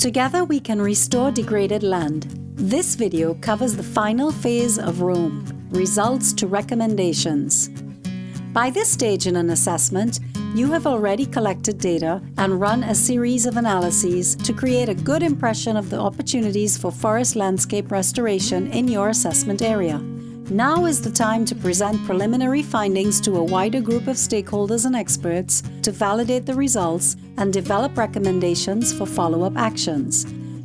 Together we can restore degraded land. This video covers the final phase of Reuben, results to recommendations. By this stage in an assessment, you have already collected data and run a series of analyses to create a good impression of the opportunities for forest landscape restoration in your assessment area. Now is the time to present preliminary findings to a wider group of stakeholders and experts to validate the results and develop recommendations for follow-up actions.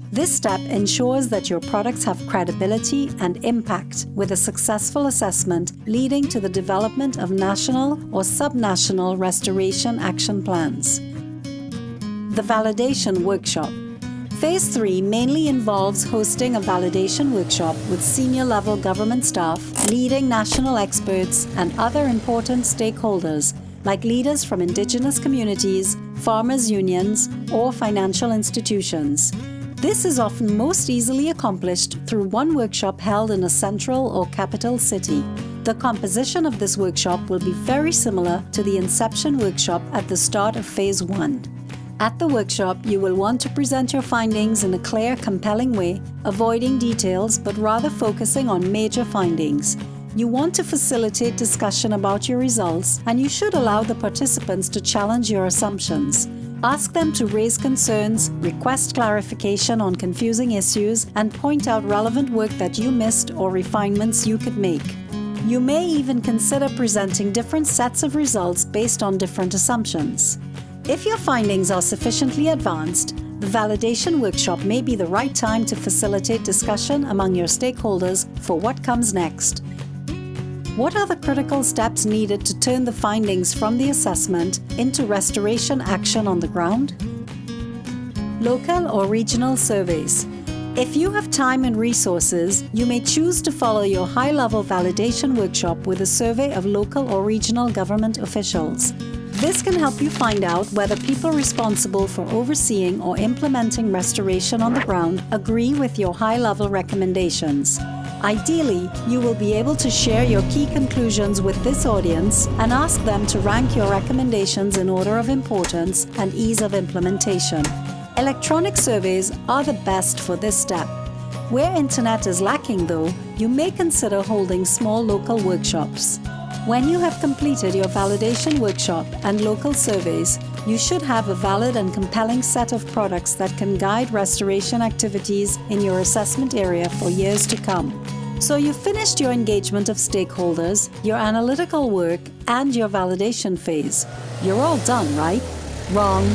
This step ensures that your products have credibility and impact with a successful assessment leading to the development of national or subnational restoration action plans. The Validation Workshop. Phase 3 mainly involves hosting a validation workshop with senior-level government staff, leading national experts, and other important stakeholders like leaders from indigenous communities, farmers' unions, or financial institutions. This is often most easily accomplished through one workshop held in a central or capital city. The composition of this workshop will be very similar to the Inception workshop at the start of Phase 1. At the workshop, you will want to present your findings in a clear, compelling way, avoiding details but rather focusing on major findings. You want to facilitate discussion about your results, and you should allow the participants to challenge your assumptions. Ask them to raise concerns, request clarification on confusing issues, and point out relevant work that you missed or refinements you could make. You may even consider presenting different sets of results based on different assumptions. If your findings are sufficiently advanced, the validation workshop may be the right time to facilitate discussion among your stakeholders for what comes next. What are the critical steps needed to turn the findings from the assessment into restoration action on the ground? Local or regional surveys. If you have time and resources, you may choose to follow your high-level validation workshop with a survey of local or regional government officials. This can help you find out whether people responsible for overseeing or implementing restoration on the ground agree with your high-level recommendations. Ideally, you will be able to share your key conclusions with this audience and ask them to rank your recommendations in order of importance and ease of implementation. Electronic surveys are the best for this step. Where internet is lacking, though, you may consider holding small local workshops. When you have completed your validation workshop and local surveys, you should have a valid and compelling set of products that can guide restoration activities in your assessment area for years to come. So you've finished your engagement of stakeholders, your analytical work, and your validation phase. You're all done, right? Wrong.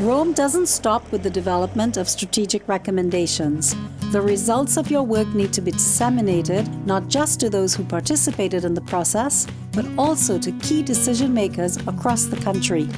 Reuben doesn't stop with the development of strategic recommendations. The results of your work need to be disseminated not just to those who participated in the process, but also to key decision makers across the country.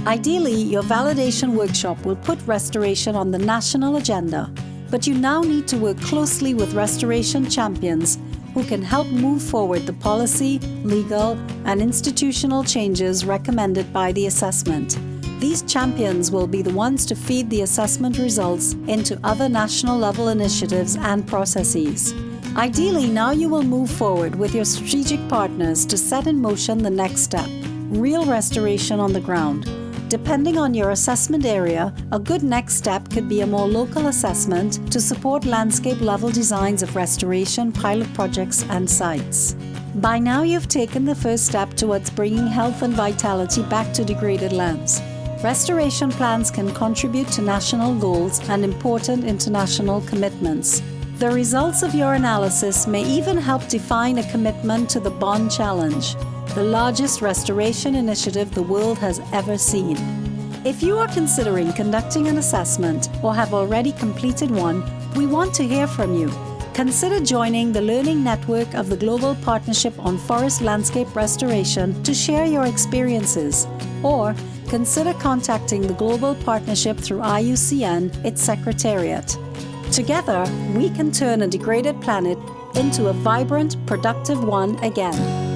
Ideally, your validation workshop will put restoration on the national agenda, but you now need to work closely with restoration champions who can help move forward the policy, legal, and institutional changes recommended by the assessment. These champions will be the ones to feed the assessment results into other national-level initiatives and processes. Ideally, now you will move forward with your strategic partners to set in motion the next step, real restoration on the ground. Depending on your assessment area, a good next step could be a more local assessment to support landscape-level designs of restoration pilot projects and sites. By now, you've taken the first step towards bringing health and vitality back to degraded lands. Restoration plans can contribute to national goals and important international commitments. The results of your analysis may even help define a commitment to the Bond Challenge, the largest restoration initiative the world has ever seen. If you are considering conducting an assessment or have already completed one, we want to hear from you. Consider joining the Learning Network of the Global Partnership on Forest Landscape Restoration to share your experiences, or consider contacting the Global Partnership through IUCN, its secretariat. Together, we can turn a degraded planet into a vibrant, productive one again.